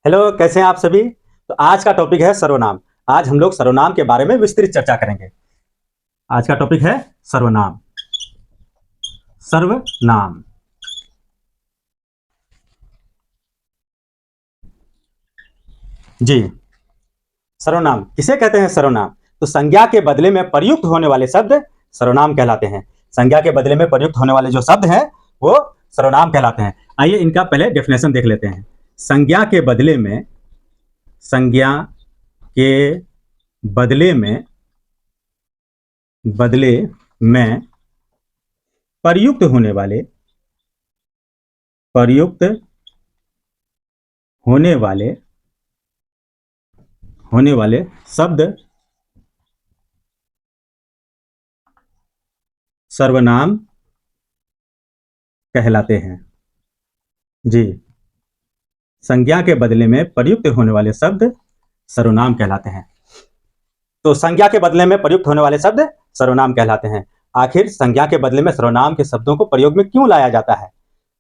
Hello, कैसे हैं आप सभी। तो आज का टॉपिक है सर्वनाम। आज हम लोग सर्वनाम के बारे में विस्तृत चर्चा करेंगे। आज का टॉपिक है सर्वनाम। सर्वनाम। जी, सर्वनाम किसे कहते हैं? सर्वनाम तो संज्ञा के बदले में प्रयुक्त होने वाले शब्द सर्वनाम कहलाते हैं। संज्ञा के बदले में प्रयुक्त होने वाले जो शब्द हैं वो सर्वनाम कहलाते हैं। आइए इनका पहले डेफिनेशन देख लेते हैं। संज्ञा के बदले में संज्ञा के बदले में प्रयुक्त होने वाले शब्द सर्वनाम कहलाते हैं। जी, संज्ञा के बदले में प्रयुक्त होने वाले शब्द सर्वनाम कहलाते हैं। तो संज्ञा के बदले में प्रयुक्त होने वाले शब्द सर्वनाम कहलाते हैं। आखिर संज्ञा के बदले में सर्वनाम के शब्दों को प्रयोग में क्यों लाया जाता है?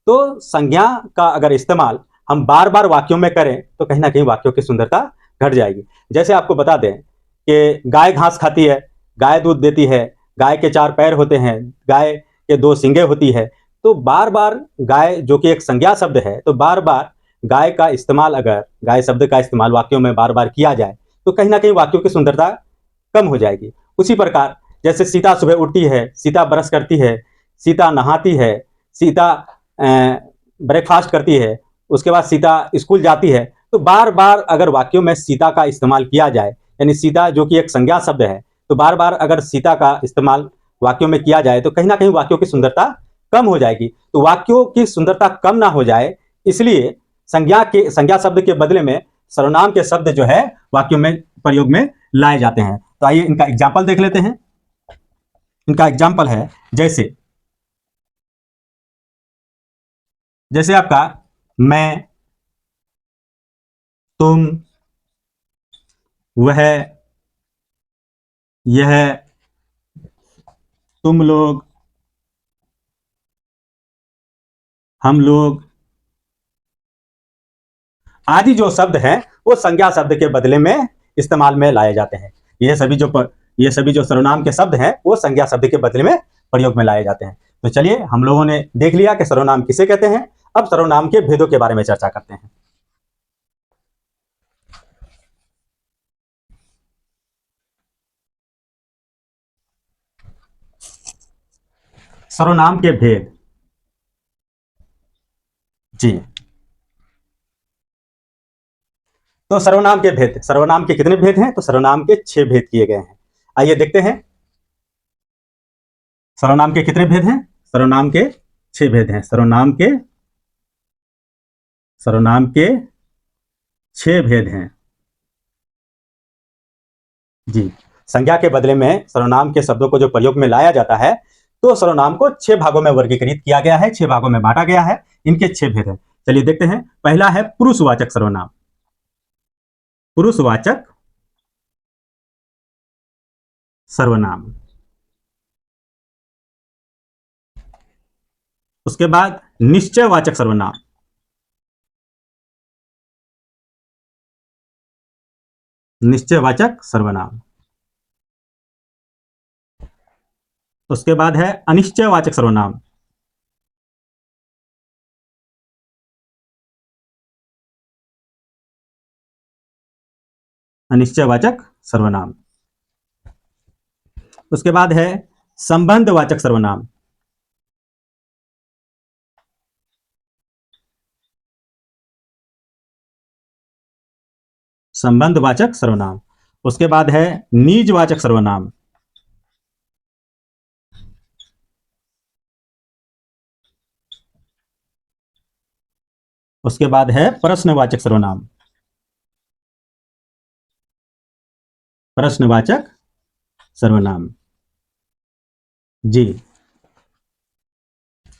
तो संज्ञा का अगर इस्तेमाल हम बार बार वाक्यों में करें तो कहीं ना कहीं वाक्यों की सुंदरता घट जाएगी। जैसे आपको बता दें कि गाय घास खाती है, गाय दूध देती है, गाय के 4 पैर होते हैं, गाय के 2 सींगें होती है। तो बार बार गाय जो कि एक संज्ञा शब्द है, तो बार बार गाय का इस्तेमाल, अगर गाय शब्द का इस्तेमाल वाक्यों में बार बार किया जाए तो कहीं ना कहीं वाक्यों की सुंदरता कम हो जाएगी। उसी प्रकार जैसे सीता सुबह उठती है, सीता ब्रश करती है, सीता नहाती है, सीता ब्रेकफास्ट करती है, उसके बाद सीता स्कूल जाती है। तो बार बार अगर वाक्यों में सीता का इस्तेमाल किया जाए, यानी सीता जो कि एक संज्ञा शब्द है, तो बार बार अगर सीता का इस्तेमाल वाक्यों में किया जाए तो कहीं ना कहीं वाक्यों की सुंदरता कम हो जाएगी। तो वाक्यों की सुंदरता कम ना हो जाए, इसलिए संज्ञा शब्द के बदले में सर्वनाम के शब्द जो है वाक्यों में प्रयोग में लाए जाते हैं। तो आइए इनका एग्जाम्पल देख लेते हैं। इनका एग्जाम्पल है जैसे आपका मैं, तुम, वह, यह, तुम लोग, हम लोग आदि जो शब्द हैं वो संज्ञा शब्द के बदले में इस्तेमाल में लाए जाते हैं। ये सभी जो सर्वनाम के शब्द हैं वो संज्ञा शब्द के बदले में प्रयोग में लाए जाते हैं। तो चलिए, हम लोगों ने देख लिया कि सर्वनाम किसे कहते हैं। अब सर्वनाम के भेदों के बारे में चर्चा करते हैं। सर्वनाम के भेद। जी, तो सर्वनाम के कितने भेद हैं? तो सर्वनाम के 6 भेद किए गए हैं। आइए देखते हैं सर्वनाम के कितने भेद हैं। सर्वनाम के 6 भेद हैं। सर्वनाम के 6 भेद हैं। जी, संज्ञा के बदले में सर्वनाम के शब्दों को जो प्रयोग में लाया जाता है, तो सर्वनाम को 6 भागों में वर्गीकृत किया गया है, 6 भागों में बांटा गया है। इनके 6 भेद हैं। चलिए देखते हैं। पहला है पुरुषवाचक सर्वनाम। पुरुषवाचक सर्वनाम। उसके बाद निश्चयवाचक सर्वनाम। निश्चयवाचक सर्वनाम। उसके बाद है अनिश्चयवाचक सर्वनाम। अनिश्चयवाचक सर्वनाम। उसके बाद है संबंधवाचक सर्वनाम। संबंधवाचक सर्वनाम। उसके बाद है निजवाचक सर्वनाम। उसके बाद है प्रश्नवाचक सर्वनाम। प्रश्नवाचक सर्वनाम। जी,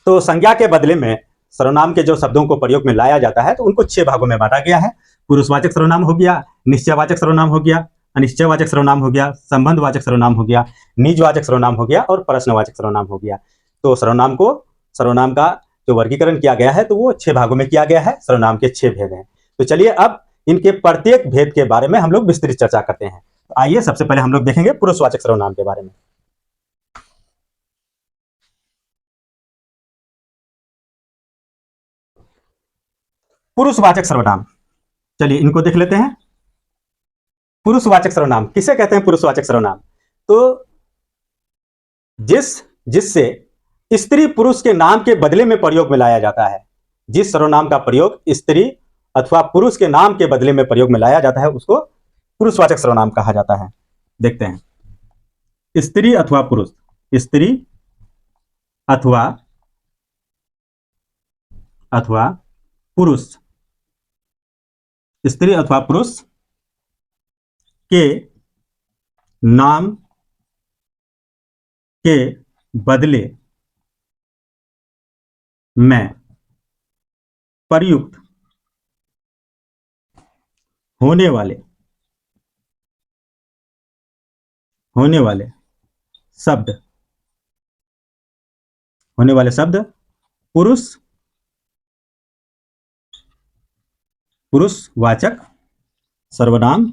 तो संज्ञा के बदले में सर्वनाम के जो शब्दों को प्रयोग में लाया जाता है तो उनको 6 भागों में बांटा गया है। पुरुषवाचक सर्वनाम हो गया, निश्चयवाचक सर्वनाम हो गया, अनिश्चयवाचक सर्वनाम हो गया, संबंधवाचक सर्वनाम हो गया, निजवाचक सर्वनाम हो गया और प्रश्नवाचक सर्वनाम हो गया। तो सर्वनाम का जो वर्गीकरण किया गया है तो वो 6 भागों में किया गया है। सर्वनाम के 6 भेद हैं। तो चलिए अब इनके प्रत्येक भेद के बारे में हम लोग विस्तृत चर्चा करते हैं। तो आइए सबसे पहले हम लोग देखेंगे पुरुषवाचक सर्वनाम के बारे में। पुरुषवाचक सर्वनाम, चलिए इनको देख लेते हैं। पुरुषवाचक सर्वनाम किसे कहते हैं? पुरुषवाचक सर्वनाम तो जिससे स्त्री पुरुष के नाम के बदले में प्रयोग में लाया जाता है। जिस सर्वनाम का प्रयोग स्त्री अथवा पुरुष के नाम के बदले में प्रयोग में लाया जाता है उसको पुरुषवाचक सर्वनाम कहा जाता है। देखते हैं, स्त्री अथवा पुरुष, स्त्री अथवा अथवा पुरुष, स्त्री अथवा पुरुष के नाम के बदले में प्रयुक्त होने वाले शब्द पुरुषवाचक सर्वनाम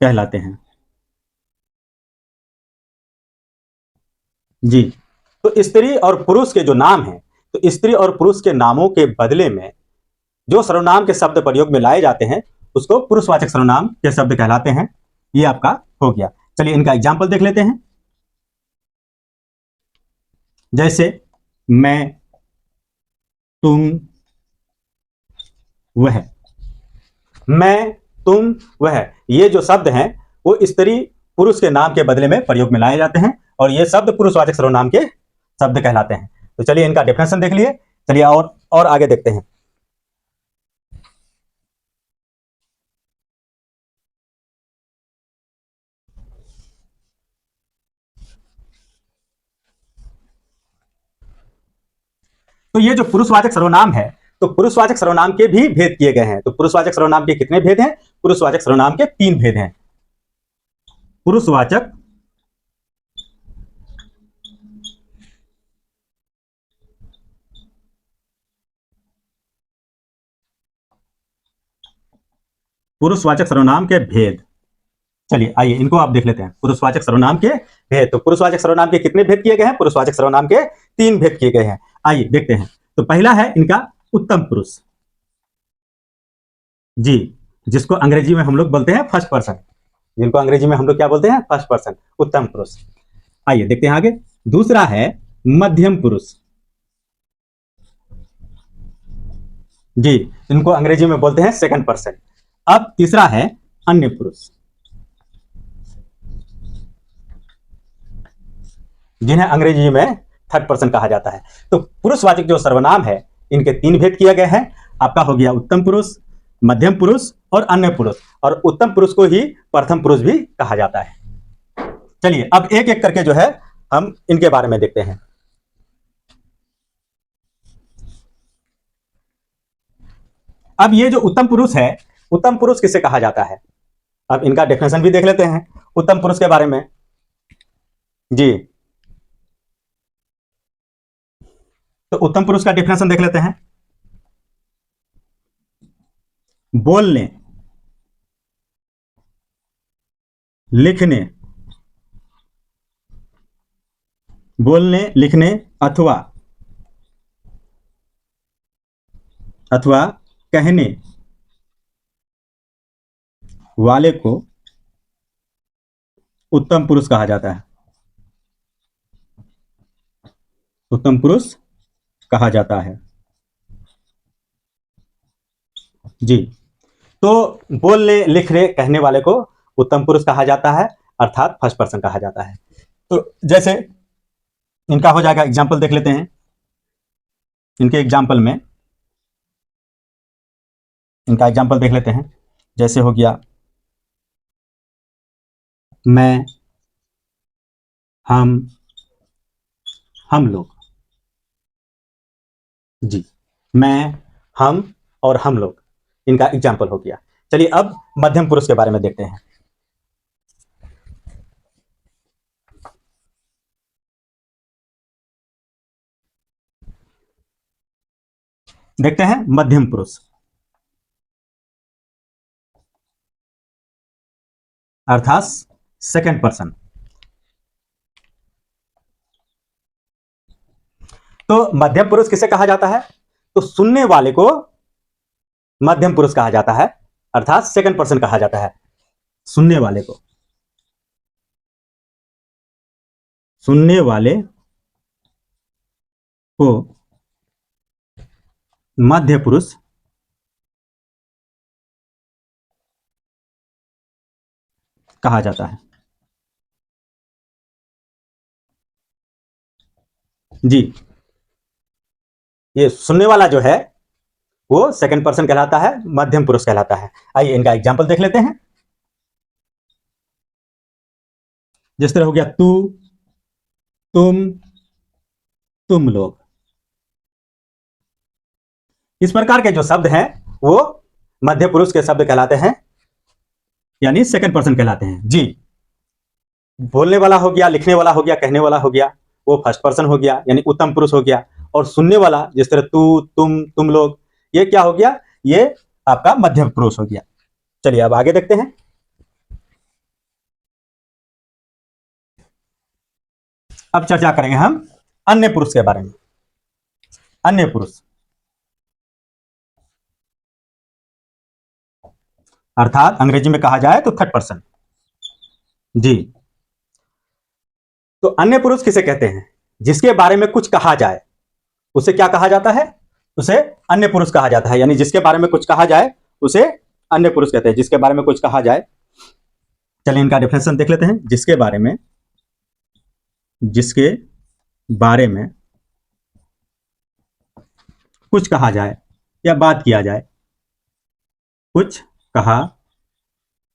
कहलाते हैं। जी, तो स्त्री और पुरुष के जो नाम हैं, तो स्त्री और पुरुष के नामों के बदले में जो सर्वनाम के शब्द प्रयोग में लाए जाते हैं उसको पुरुषवाचक सर्वनाम के शब्द कहलाते हैं। ये आपका हो गया। चलिए इनका एग्जाम्पल देख लेते हैं। जैसे मैं, तुम, वह। मैं, तुम, वह, ये जो शब्द हैं वो स्त्री पुरुष के नाम के बदले में प्रयोग में लाए जाते हैं और ये शब्द पुरुषवाचक सर्वनाम के शब्द कहलाते हैं। तो चलिए इनका डेफिनेशन देख लिए। चलिए और आगे देखते हैं। तो ये जो पुरुषवाचक सर्वनाम है, तो पुरुषवाचक सर्वनाम के भी भेद किए गए हैं। तो पुरुषवाचक सर्वनाम के कितने भेद हैं? पुरुषवाचक सर्वनाम के 3 भेद हैं। पुरुषवाचक सर्वनाम के भेद। चलिए आइए इनको आप देख लेते हैं। पुरुषवाचक सर्वनाम के भेद। तो पुरुषवाचक सर्वनाम के कितने भेद किए गए हैं? पुरुषवाचक सर्वनाम के 3 भेद किए गए हैं। आइए देखते हैं। तो पहला है इनका उत्तम पुरुष, जी, जिसको अंग्रेजी में हम लोग बोलते हैं फर्स्ट पर्सन, जिनको अंग्रेजी में हम लोग क्या बोलते हैं? फर्स्ट पर्सन, उत्तम पुरुष। आइए देखते हैं आगे। दूसरा है मध्यम पुरुष, जी, इनको अंग्रेजी में बोलते हैं सेकंड पर्सन। अब तीसरा है अन्य पुरुष, जिन्हें अंग्रेजी में थर्ड पर्सन कहा जाता है। तो पुरुषवाचक जो सर्वनाम है इनके 3 भेद किए गए हैं। आपका हो गया उत्तम पुरुष, मध्यम पुरुष और अन्य पुरुष। और उत्तम पुरुष को ही प्रथम पुरुष भी कहा जाता है। चलिए अब एक एक करके जो है हम इनके बारे में देखते हैं। अब ये जो उत्तम पुरुष है, उत्तम पुरुष किसे कहा जाता है? अब इनका डेफिनेशन भी देख लेते हैं उत्तम पुरुष के बारे में। जी, तो उत्तम पुरुष का डेफिनेशन देख लेते हैं। बोलने, लिखने अथवा कहने वाले को उत्तम पुरुष कहा जाता है। उत्तम पुरुष कहा जाता है। जी, तो बोलने, लिखने, कहने वाले को उत्तम पुरुष कहा जाता है, अर्थात फर्स्ट पर्सन कहा जाता है। तो जैसे इनका हो जाएगा, एग्जाम्पल देख लेते हैं। इनके एग्जाम्पल में इनका एग्जाम्पल देख लेते हैं। जैसे हो गया मैं, हम लोग, जी, मैं, हम और हम लोग, इनका एग्जाम्पल हो गया। चलिए अब मध्यम पुरुष के बारे में देखते हैं। देखते हैं मध्यम पुरुष, अर्थात सेकंड पर्सन। तो मध्यम पुरुष किसे कहा जाता है? तो सुनने वाले को मध्यम पुरुष कहा जाता है, अर्थात सेकंड पर्सन कहा जाता है। सुनने वाले को, सुनने वाले को मध्य पुरुष कहा जाता है। जी, ये सुनने वाला जो है वो सेकंड पर्सन कहलाता है, मध्यम पुरुष कहलाता है। आइए इनका एग्जाम्पल देख लेते हैं। जिस तरह हो गया तू, तुम लोग। इस प्रकार के जो शब्द हैं वो मध्य पुरुष के शब्द कहलाते हैं, यानी सेकंड पर्सन कहलाते हैं। जी, बोलने वाला हो गया, लिखने वाला हो गया, कहने वाला हो गया, वो फर्स्ट पर्सन हो गया, यानी उत्तम पुरुष हो गया। और सुनने वाला जिस तरह तू, तुम लोग, ये क्या हो गया? ये आपका मध्यम पुरुष हो गया। चलिए अब आगे देखते हैं। अब चर्चा करेंगे हम अन्य पुरुष के बारे में। अन्य पुरुष अर्थात अंग्रेजी में कहा जाए तो थर्ड पर्सन। जी, तो अन्य पुरुष किसे कहते हैं? जिसके बारे में कुछ कहा जाए उसे क्या कहा जाता है? उसे अन्य पुरुष कहा जाता है। यानी जिसके बारे में कुछ कहा जाए उसे अन्य पुरुष कहते हैं। जिसके बारे में कुछ कहा जाए, चलिए इनका डेफिनेशन देख लेते हैं। जिसके बारे में कुछ कहा जाए या बात किया जाए, कुछ कहा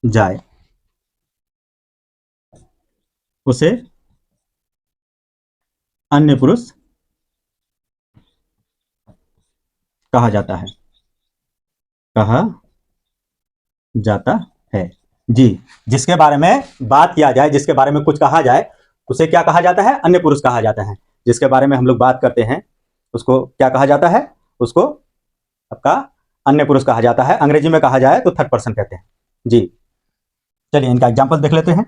जाए, उसे अन्य पुरुष कहा जाता है, कहा जाता है। जी, जिसके बारे में बात किया जाए, जिसके बारे में कुछ कहा जाए, उसे क्या कहा जाता है? अन्य पुरुष कहा जाता है। जिसके बारे में हम लोग बात करते हैं उसको क्या कहा जाता है? उसको आपका अन्य पुरुष कहा जाता है। अंग्रेजी में कहा जाए तो थर्ड पर्सन कहते हैं। जी, चलिए इनका एग्जाम्पल देख लेते हैं।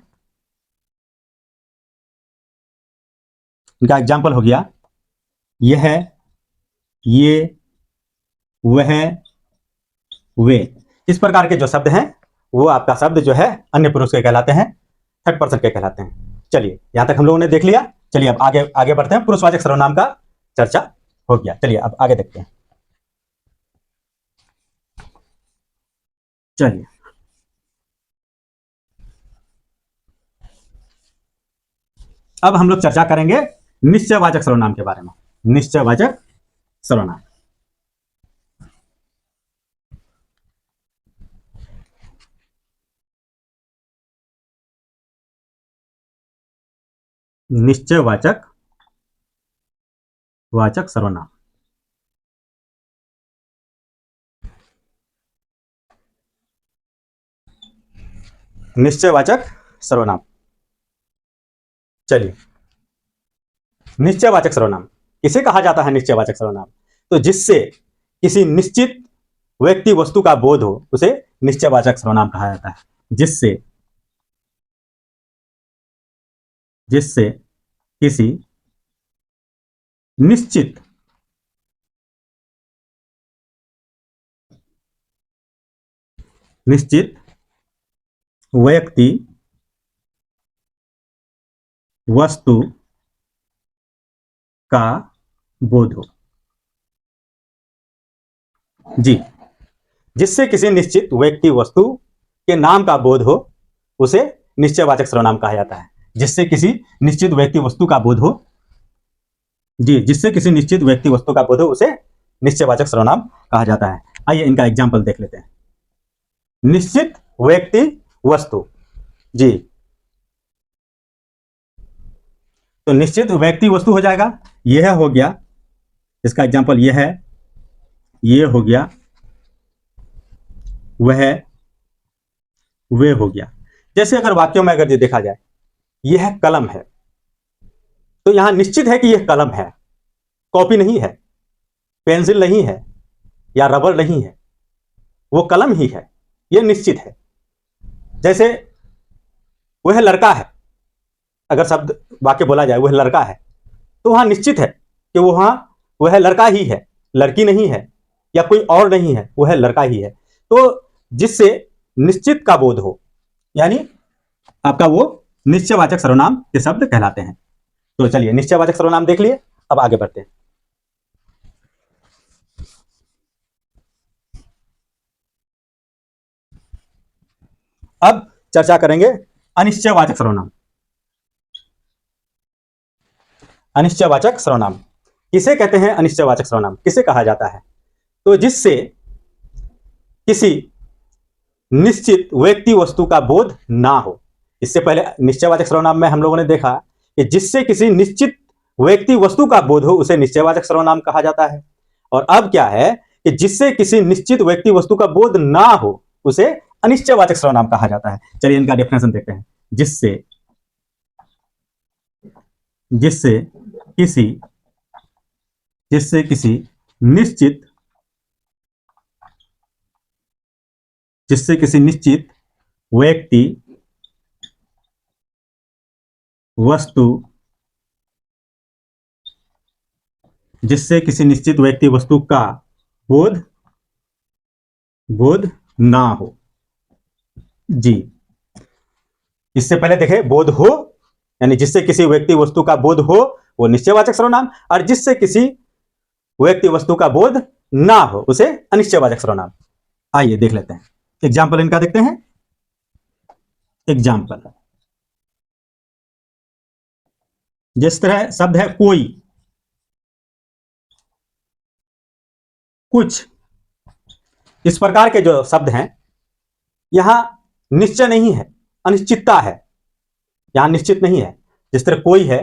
इनका एग्जाम्पल हो गया यह, ये, वह, वे। इस प्रकार के जो शब्द हैं वो आपका शब्द जो है अन्य पुरुष के कहलाते हैं, थर्ड पर्सन के कहलाते हैं। चलिए यहां तक हम लोगों ने देख लिया। चलिए अब आगे आगे बढ़ते हैं। पुरुषवाचक सर्वनाम का चर्चा हो गया। चलिए अब आगे देखते हैं। चलिए अब हम लोग चर्चा करेंगे निश्चयवाचक सर्वनाम के बारे में। निश्चयवाचक सर्वनाम, निश्चयवाचक सर्वनाम। निश्चयवाचक सर्वनाम, चलिए निश्चयवाचक सर्वनाम किसे कहा जाता है? निश्चयवाचक सर्वनाम तो जिससे किसी निश्चित व्यक्ति वस्तु का बोध हो उसे निश्चयवाचक सर्वनाम कहा जाता है। जिससे किसी निश्चित व्यक्ति वस्तु का बोध हो। जी, जिससे किसी निश्चित व्यक्ति वस्तु के नाम का बोध हो उसे निश्चयवाचक सर्वनाम कहा जाता है। जिससे किसी निश्चित व्यक्ति वस्तु का बोध हो, जी, जिससे किसी निश्चित व्यक्ति वस्तु का बोध हो उसे निश्चयवाचक सर्वनाम कहा जाता है। आइए इनका एग्जाम्पल देख लेते हैं। निश्चित व्यक्ति वस्तु, जी, तो निश्चित व्यक्ति वस्तु हो जाएगा, यह हो गया, इसका एग्जाम्पल यह है, ये हो गया, वह, वे हो गया। जैसे अगर वाक्यों में अगर ये देखा जाए, यह कलम है, तो यहां निश्चित है कि यह कलम है, कॉपी नहीं है, पेंसिल नहीं है, या रबर नहीं है, वो कलम ही है, ये निश्चित है। जैसे वह लड़का है, अगर शब्द वाक्य बोला जाए वह लड़का है, तो वहां निश्चित है कि वह लड़का ही है, लड़की नहीं है या कोई और नहीं है, वह लड़का ही है। तो जिससे निश्चित का बोध हो, यानी आपका वो निश्चयवाचक सर्वनाम के शब्द कहलाते हैं। तो चलिए निश्चयवाचक सर्वनाम देख लिए, अब आगे बढ़ते हैं। अब चर्चा करेंगे अनिश्चयवाचक सर्वनाम। अनिश्चयवाचक सर्वनाम किसे कहते हैं? अनिश्चयवाचक सर्वनाम किसे कहा जाता है? तो जिससे किसी निश्चित व्यक्ति वस्तु का बोध ना हो। इससे पहले निश्चयवाचक सर्वनाम में हम लोगों ने देखा कि जिससे किसी निश्चित व्यक्ति वस्तु का बोध हो उसे निश्चयवाचक सर्वनाम कहा जाता है। और अब क्या है कि जिससे किसी निश्चित व्यक्ति वस्तु का बोध ना हो उसे अनिश्चयवाचक सर्वनाम कहा जाता है। चलिए इनका डेफिनेशन देखते हैं। जिससे किसी निश्चित व्यक्ति वस्तु का बोध ना हो। जी, इससे पहले देखे बोध हो, यानी जिससे किसी व्यक्ति वस्तु का बोध हो वो निश्चयवाचक सर्वनाम, और जिससे किसी व्यक्ति वस्तु का बोध ना हो उसे अनिश्चयवाचक सर्वनाम। आइए देख लेते हैं, एग्जाम्पल इनका देखते हैं। एग्जाम्पल, जिस तरह शब्द है कोई, कुछ, इस प्रकार के जो शब्द हैं यहां निश्चय नहीं है, अनिश्चितता है, यहां निश्चित नहीं है। जिस तरह कोई है,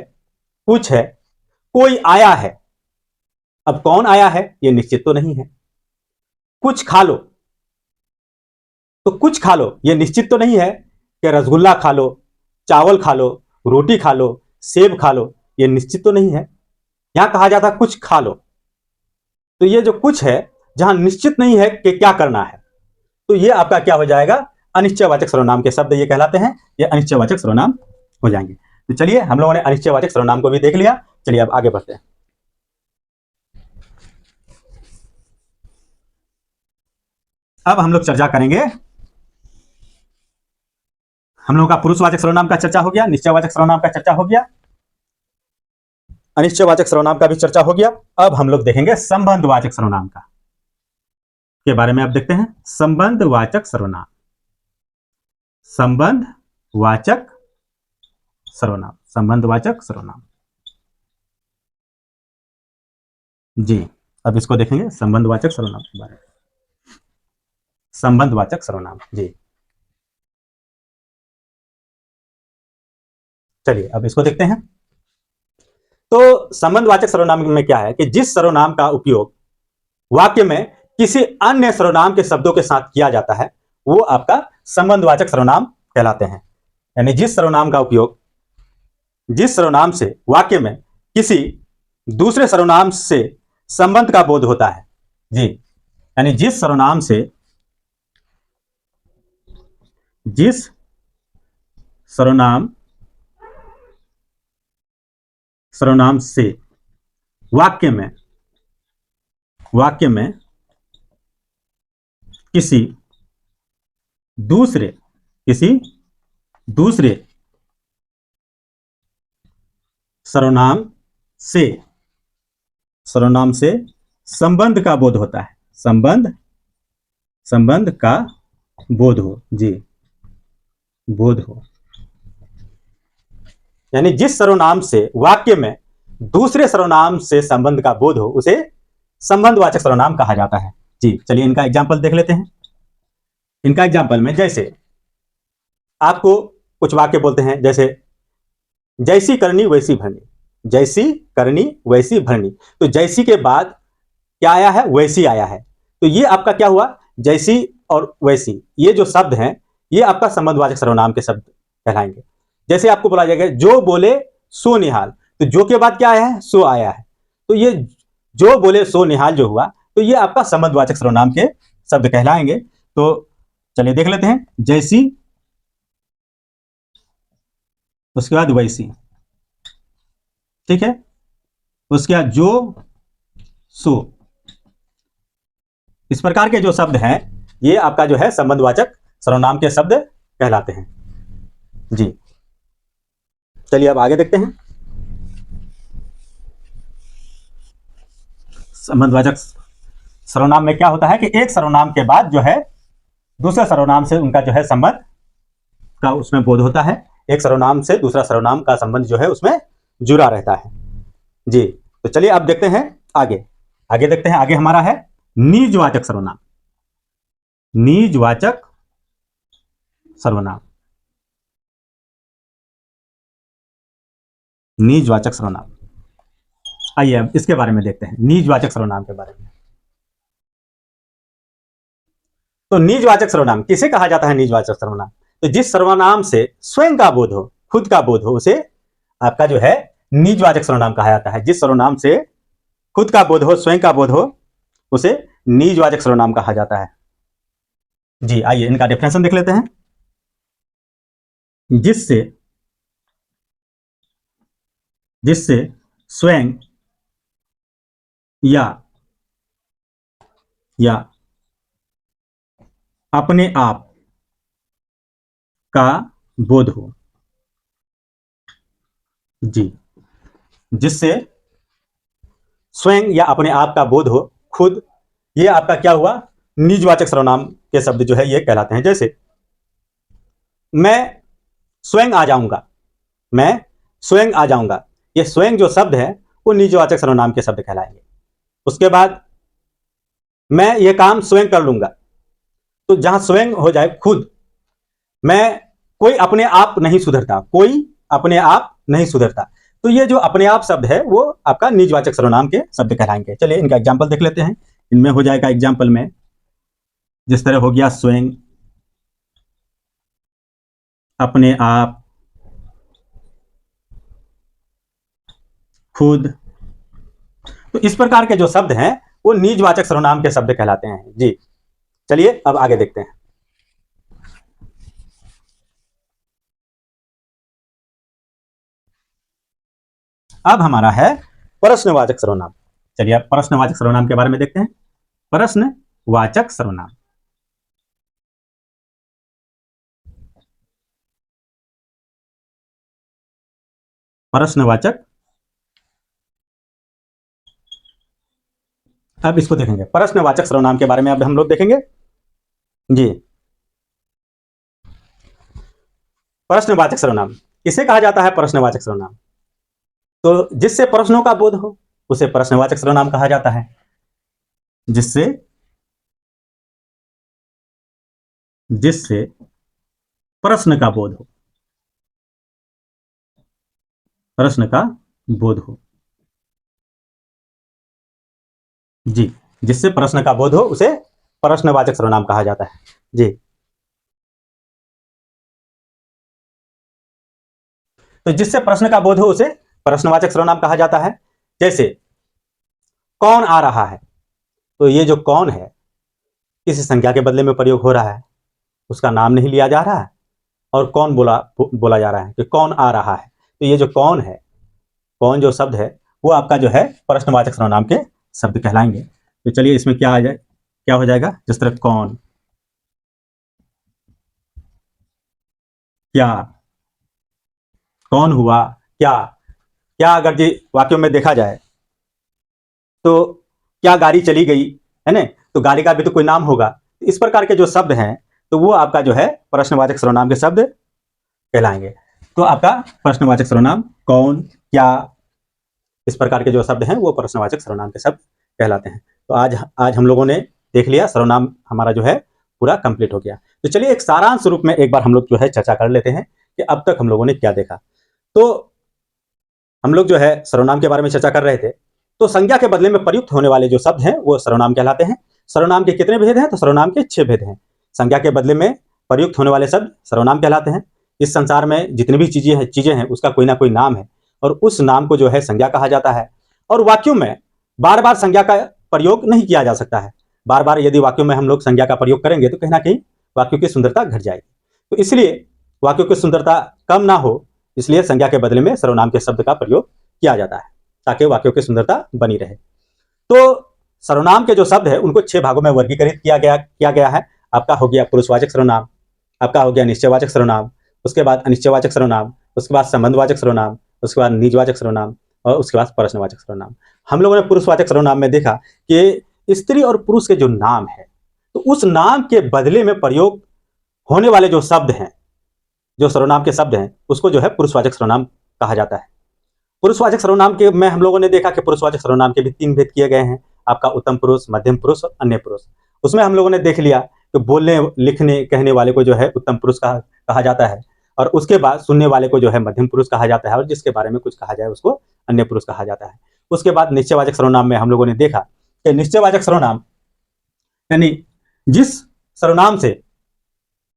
कुछ है, कोई आया है। अब कौन आया है यह निश्चित तो नहीं है। कुछ खा लो, तो कुछ खा लो यह निश्चित तो नहीं है कि रसगुल्ला खा लो, चावल खा लो, रोटी खा लो, सेब खा लो, यह निश्चित तो नहीं है। यहां कहा जाता कुछ खा लो। तो ये जो कुछ है जहां निश्चित नहीं है कि क्या करना है, तो ये आपका क्या हो जाएगा? अनिश्चयवाचक सर्वनाम के शब्द ये कहलाते हैं, ये अनिश्चयवाचक सर्वनाम हो जाएंगे। तो चलिए हम लोगों ने अनिश्चयवाचक सर्वनाम को भी देख लिया। चलिए अब आगे बढ़ते हैं। अब हम लोग चर्चा करेंगे, हम लोगों का पुरुषवाचक सर्वनाम का चर्चा हो गया, निश्चयवाचक सर्वनाम का चर्चा हो गया, अनिश्चयवाचक सर्वनाम का भी चर्चा हो गया। अब हम लोग देखेंगे संबंधवाचक सर्वनाम का के बारे में। अब देखते हैं संबंधवाचक सर्वनाम। संबंधवाचक सर्वनाम जी, अब इसको देखेंगे संबंधवाचक सर्वनाम के बारे में। संबंधवाचक सर्वनाम जी, चलिए अब इसको देखते हैं। तो संबंधवाचक सर्वनाम में क्या है कि जिस सर्वनाम का उपयोग वाक्य में किसी अन्य सर्वनाम के शब्दों के साथ किया जाता है वो आपका संबंधवाचक सर्वनाम कहलाते हैं। यानी जिस सर्वनाम से वाक्य में किसी दूसरे सर्वनाम से संबंध का बोध होता है। जी, यानी जिस सर्वनाम से वाक्य में किसी दूसरे सर्वनाम से संबंध का बोध होता है। संबंध का बोध हो। जी, बोध हो, यानी जिस सर्वनाम से वाक्य में दूसरे सर्वनाम से संबंध का बोध हो उसे संबंधवाचक सर्वनाम कहा जाता है। जी, चलिए इनका एग्जाम्पल देख लेते हैं। इनका एग्जाम्पल में जैसे आपको कुछ वाक्य बोलते हैं, जैसे जैसी करनी वैसी भरनी, जैसी करनी वैसी भरनी। तो जैसी के बाद क्या आया है? वैसी आया है। तो ये आपका क्या हुआ? जैसी और वैसी, ये जो शब्द हैं ये आपका संबंधवाचक सर्वनाम के शब्द कहलाएंगे। जैसे आपको बोला जाएगा जो बोले सो निहाल, तो जो के बाद क्या आया है? सो आया है। तो ये जो बोले सो निहाल जो हुआ तो ये आपका संबंधवाचक सर्वनाम के शब्द कहलाएंगे। तो चलिए देख लेते हैं। जैसी, उसके बाद वैसी, ठीक है, उसके बाद जो, सो, इस प्रकार के जो शब्द हैं ये आपका जो है संबंधवाचक सर्वनाम के शब्द कहलाते हैं। जी, चलिए अब आगे देखते हैं। संबंधवाचक सर्वनाम में क्या होता है कि एक सर्वनाम के बाद जो है दूसरे सर्वनाम से उनका जो है संबंध का उसमें बोध होता है। एक सर्वनाम से दूसरा सर्वनाम का संबंध जो है उसमें जुड़ा रहता है। जी, तो चलिए अब देखते हैं आगे। आगे देखते हैं, आगे हमारा है निजवाचक सर्वनाम। निजवाचक सर्वनाम, निजवाचक सर्वनाम। आइए अब इसके बारे में देखते हैं, निजवाचक सर्वनाम के बारे में। तो निजवाचक सर्वनाम किसे कहा जाता है? निजवाचक सर्वनाम तो जिस सर्वनाम से स्वयं का बोध हो, खुद का बोध हो, उसे आपका जो है निजवाचक सर्वनाम कहा जाता है। जिस सर्वनाम से खुद का बोध हो, स्वयं का बोध हो, उसे निजवाचक सर्वनाम कहा जाता है। जी, आइए इनका डेफिनेशन देख लेते हैं। जिससे, जिससे स्वयं या अपने आप का बोध हो। जी, जिससे स्वयं या अपने आप का बोध हो, खुद, ये आपका क्या हुआ? निजवाचक सर्वनाम के शब्द जो है ये कहलाते हैं। जैसे मैं स्वयं आ जाऊंगा, मैं स्वयं आ जाऊंगा, ये स्वयं जो शब्द है वो निजवाचक सर्वनाम के शब्द कहलाएंगे। उसके बाद मैं ये काम स्वयं कर लूंगा, तो जहां स्वयं हो जाए खुद, मैं, कोई अपने आप नहीं सुधरता, कोई अपने आप नहीं सुधरता, तो ये जो अपने आप शब्द है वो आपका निजवाचक सर्वनाम के शब्द कहलाएंगे। चलिए इनका एग्जाम्पल देख लेते हैं। इनमें हो जाएगा एग्जाम्पल में, जिस तरह हो गया स्वयं, अपने आप, खुद, तो इस प्रकार के जो शब्द हैं वो निजवाचक सर्वनाम के शब्द कहलाते हैं। जी, चलिए अब आगे देखते हैं। अब हमारा है प्रश्नवाचक सर्वनाम। चलिए अब प्रश्नवाचक सर्वनाम के बारे में देखते हैं। प्रश्नवाचक सर्वनाम, प्रश्नवाचक, अब इसको देखेंगे। प्रश्नवाचक सर्वनाम के बारे में अब हम लोग देखेंगे। जी, प्रश्नवाचक सर्वनाम किसे कहा जाता है? प्रश्नवाचक सर्वनाम तो जिससे प्रश्नों का बोध हो उसे प्रश्नवाचक सर्वनाम कहा जाता है। जिससे, जिससे प्रश्न का बोध हो, प्रश्न का बोध हो। जी, जिससे प्रश्न का बोध हो उसे प्रश्नवाचक सर्वनाम कहा जाता है। जी, तो जिससे प्रश्न का बोध हो उसे प्रश्नवाचक सर्वनाम कहा जाता है। जैसे कौन आ रहा है, तो ये जो कौन है किसी संख्या के बदले में प्रयोग हो रहा है, उसका नाम नहीं लिया जा रहा है, और कौन बोला जा रहा है कि कौन आ रहा है, तो ये जो कौन है, कौन जो शब्द है वो आपका जो है प्रश्नवाचक सर्वनाम के शब्द कहलाएंगे। तो चलिए इसमें क्या आ जाए, क्या हो जाएगा? जिस तरह कौन, क्या, कौन हुआ, क्या, क्या अगर जी वाक्यों में देखा जाए तो क्या गाड़ी चली गई, है ना, तो गाड़ी का भी तो कोई नाम होगा। इस प्रकार के जो शब्द हैं तो वो आपका जो है प्रश्नवाचक सर्वनाम के शब्द कहलाएंगे। तो आपका प्रश्नवाचक सर्वनाम कौन, क्या, इस प्रकार के जो शब्द हैं वो प्रश्नवाचक सर्वनाम के शब्द कहलाते हैं। तो आज हम लोगों ने देख लिया, सर्वनाम हमारा जो है पूरा कंप्लीट हो गया। तो चलिए एक सारांश रूप में एक बार हम लोग जो है चर्चा कर लेते हैं कि अब तक हम लोगों ने क्या देखा। तो हम लोग जो है सर्वनाम के बारे में चर्चा कर रहे थे। तो संज्ञा के बदले में प्रयुक्त होने वाले जो शब्द हैं वो सर्वनाम कहलाते हैं। सर्वनाम के कितने भेद हैं? तो सर्वनाम के 6 भेद हैं। संज्ञा के बदले में प्रयुक्त होने वाले शब्द सर्वनाम कहलाते हैं। इस संसार में जितनी भी चीजें हैं उसका कोई ना कोई नाम है, और उस नाम को जो है संज्ञा कहा जाता है। और वाक्यों में बार बार संज्ञा का प्रयोग नहीं किया जा सकता है। बार बार यदि वाक्यों में हम लोग संज्ञा का प्रयोग करेंगे तो कहीं ना कहीं वाक्यों की सुंदरता घट जाएगी। तो इसलिए वाक्यों की सुंदरता कम ना हो, इसलिए संज्ञा के बदले में सर्वनाम के शब्द का प्रयोग किया जाता है ताकि वाक्यों की सुंदरता बनी रहे। तो सर्वनाम के जो शब्द है उनको 6 भागों में वर्गीकृत किया गया है। आपका हो गया पुरुषवाचक सर्वनाम, आपका हो गया निश्चयवाचक सर्वनाम, उसके बाद अनिश्चयवाचक सर्वनाम, उसके बाद संबंधवाचक सर्वनाम, उसके बाद निजवाचक सर्वनाम और उसके बाद प्रश्नवाचक सर्वनाम। हम लोगों ने पुरुषवाचक सर्वनाम में देखा कि स्त्री और पुरुष के जो नाम है तो उस नाम के बदले में प्रयोग होने वाले जो शब्द हैं, जो सर्वनाम के शब्द हैं, उसको जो है पुरुषवाचक सर्वनाम कहा जाता है। पुरुषवाचक सर्वनाम के में हम लोगों ने देखा कि पुरुषवाचक सर्वनाम के भी 3 भेद किए गए हैं, आपका उत्तम पुरुष, मध्यम पुरुष और अन्य पुरुष। उसमें हम लोगों ने देख लिया कि बोलने लिखने कहने वाले को जो है उत्तम पुरुष कहा जाता है, और उसके बाद सुनने वाले को जो है मध्यम पुरुष कहा जाता है, और जिसके बारे में कुछ कहा जाए उसको अन्य पुरुष कहा जाता है। उसके बाद निश्चयवाचक सर्वनाम में हम लोगों ने देखा कि निश्चयवाचक सर्वनाम यानी जिस सर्वनाम से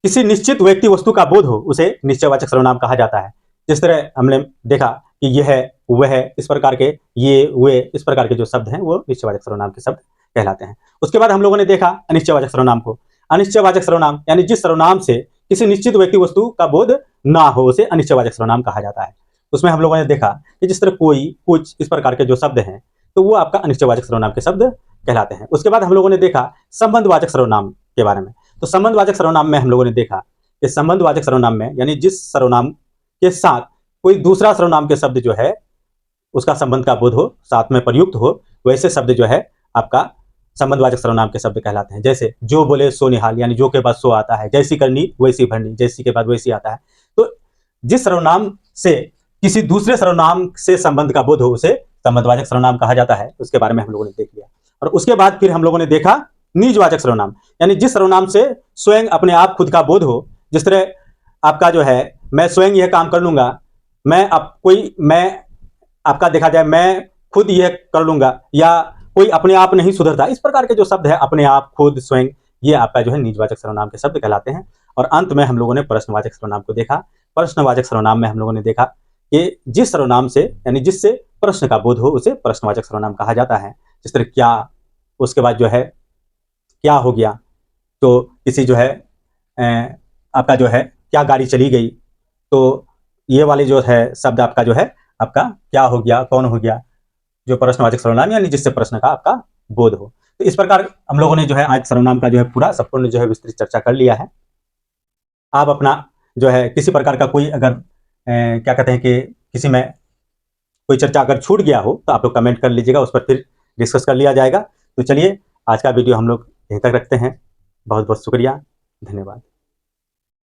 किसी निश्चित व्यक्ति वस्तु का बोध हो उसे निश्चयवाचक सर्वनाम कहा जाता है। जिस तरह हमने देखा कि यह, वह, इस प्रकार के, ये, वे, इस प्रकार के जो शब्द हैं वो निश्चयवाचक सर्वनाम के शब्द कहलाते हैं। उसके बाद हम लोगों ने देखा अनिश्चयवाचक सर्वनाम को। अनिश्चयवाचक सर्वनाम यानी जिस सर्वनाम से किसी निश्चित व्यक्ति वस्तु का बोध ना हो उसे अनिश्चयवाचक सर्वनाम कहा जाता है। उसमें हम लोगों ने देखा कि जिस तरह कोई, कुछ, इस प्रकार के जो शब्द हैं तो वो आपका अनिश्चयवाचक सर्वनाम के शब्द कहलाते हैं। उसके बाद हम लोगों ने देखा संबंधवाचक सर्वनाम के बारे में। तो संबंधवाचक सर्वनाम में हम लोगों ने देखा कि संबंधवाचक सर्वनाम में यानी जिस सर्वनाम के साथ कोई दूसरा सर्वनाम के शब्द जो है उसका संबंध का बोध हो, साथ में प्रयुक्त हो, वैसे शब्द जो है आपका संबंधवाचक सर्वनाम के शब्द कहलाते हैं। जैसे जो बोले सो निहाल, यानी जो के बाद सो आता है, जैसी करनी वैसी भरनी, जैसी के बाद वैसी आता है। तो जिस सर्वनाम से किसी दूसरे सर्वनाम से संबंध का बोध हो उसे संबंधवाचक सर्वनाम कहा जाता है। उसके बारे में हम लोगों ने देख लिया। और उसके बाद फिर हम लोगों ने देखा निजवाचक सर्वनाम, यानी जिस सर्वनाम से स्वयं अपने आप खुद का बोध हो। जिस तरह आपका जो है मैं स्वयं यह काम कर लूंगा, मैं आपका देखा जाए मैं खुद यह कर लूंगा, या कोई अपने आप नहीं सुधरता, इस प्रकार के जो शब्द है अपने आप, खुद, स्वयं, ये आपका जो है निजवाचक सर्वनाम के शब्द कहलाते हैं। और अंत में हम लोगों ने प्रश्नवाचक सर्वनाम को देखा। प्रश्नवाचक सर्वनाम में हम लोगों ने देखा कि जिस सर्वनाम से यानी जिससे प्रश्न का बोध हो उसे प्रश्नवाचक सर्वनाम कहा जाता है। जिस तरह क्या, उसके बाद जो है क्या हो गया, तो किसी जो है आपका जो है क्या गाड़ी चली गई, तो ये वाले जो है शब्द आपका जो है आपका क्या हो गया, कौन हो गया, जो प्रश्नवाचक सर्वनाम यानी जिससे प्रश्न का आपका बोध हो। तो इस प्रकार हम लोगों ने जो है आज सर्वनाम का जो है पूरा संपूर्ण जो है विस्तृत चर्चा कर लिया है। आप अपना जो है किसी प्रकार का कोई अगर क्या कहते हैं कि किसी में कोई चर्चा अगर छूट गया हो तो आप लोग कमेंट कर लीजिएगा, उस पर फिर डिस्कस कर लिया जाएगा। तो चलिए आज का वीडियो हम लोग यहीं तक रखते हैं। बहुत बहुत शुक्रिया, धन्यवाद।